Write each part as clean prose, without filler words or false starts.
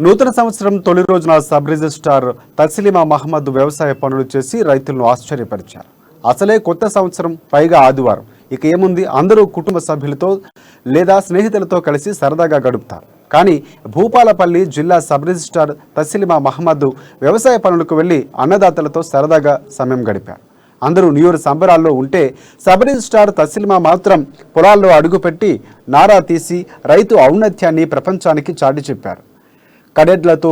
నూతన సంవత్సరం తొలి రోజున సబ్ రిజిస్ట్రార్ తస్లిమా మహమ్మద్ వ్యవసాయ పనులు చేసి రైతులను ఆశ్చర్యపరిచారు. అసలే కొత్త సంవత్సరం, పైగా ఆదివారం. ఇక ఏముంది, అందరూ కుటుంబ సభ్యులతో లేదా స్నేహితులతో కలిసి సరదాగా గడుపుతారు. కానీ భూపాలపల్లి జిల్లా సబ్ రిజిస్ట్రార్ తస్లిమా మహమ్మద్ వ్యవసాయ పనులకు వెళ్లి అన్నదాతలతో సరదాగా సమయం గడిపారు. అందరూ న్యూ ఇయర్ సంబరాల్లో ఉంటే సబ్ రిజిస్ట్రార్ తస్లిమా మాత్రం పొలాల్లో అడుగుపెట్టి నారా తీసి రైతు ఔన్నత్యాన్ని ప్రపంచానికి చాటి చెప్పారు. కడెడ్లతో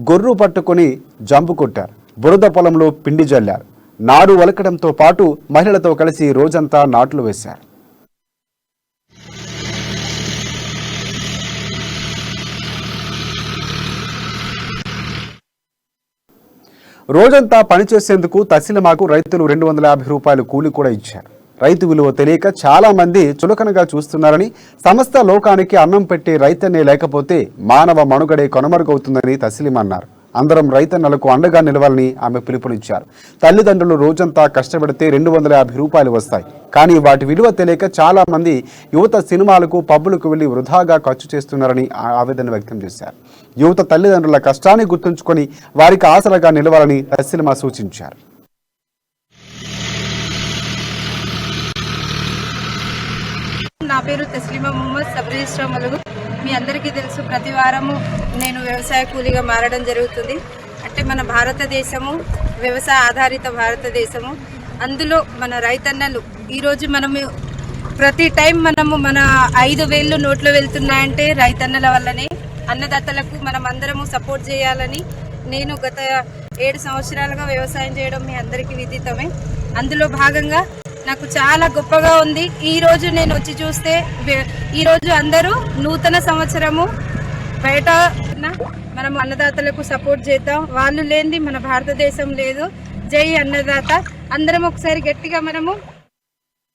గొర్రు పట్టుకుని జంపు కొట్టారు. బురద పొలంలో పిండి జల్లారు. నారు వలకడంతో పాటు మహిళలతో కలిసి రోజంతా నాట్లు వేశారు. రోజంతా పనిచేసేందుకు తస్లిమాకు రైతులు 250 రూపాయలు కూలి కూడా ఇచ్చారు. రైతు విలువ తెలియక చాలా మంది చులకనగా చూస్తున్నారని, సమస్త లోకానికి అన్నం పెట్టే రైతన్నే లేకపోతే మానవ మనుగడే కొనమరుగవుతుందని తస్లిమా అన్నారు. అందరం రైతన్నలకు అండగా నిలవాలని ఆమె పిలుపునిచ్చారు. తల్లిదండ్రులు రోజంతా కష్టపడితే 250 రూపాయలు వస్తాయి. కానీ వాటి విలువ తెలియక చాలా మంది యువత సినిమాలకు, పబ్బులకు వెళ్లి వృధాగా ఖర్చు చేస్తున్నారని ఆవేదన వ్యక్తం చేశారు. యువత తల్లిదండ్రుల కష్టాన్ని గుర్తుంచుకొని వారికి ఆసరాగా నిలవాలని తస్లిమా సూచించారు. నా పేరు తస్లిమా మహమ్మద్, సబ్ రిజిస్ట్రార్ ములుగు. మీ అందరికీ తెలుసు, ప్రతి వారము నేను వ్యవసాయ కూలీగా మారడం జరుగుతుంది. అంటే మన భారతదేశము వ్యవసాయ ఆధారిత భారతదేశము. అందులో మన రైతన్నలు ఈరోజు మనము ప్రతి టైం మనము మన 5,000 నోట్లు వెళ్తున్నాయంటే రైతన్నల వల్లనే. అన్నదాతలకు మనం అందరము సపోర్ట్ చేయాలని నేను గత 7 సంవత్సరాలుగా వ్యవసాయం చేయడం మీ అందరికీ విదితమే. అందులో భాగంగా నాకు చాలా గొప్పగా ఉంది. ఈ రోజు నేను వచ్చి చూస్తే ఈరోజు అందరూ నూతన సంవత్సరము బయట మనం అన్నదాతలకు సపోర్ట్ చేద్దాం. వాళ్ళు లేనిది మన భారతదేశం లేదు. జై అన్నదాత. అందరం ఒకసారి గట్టిగా మనము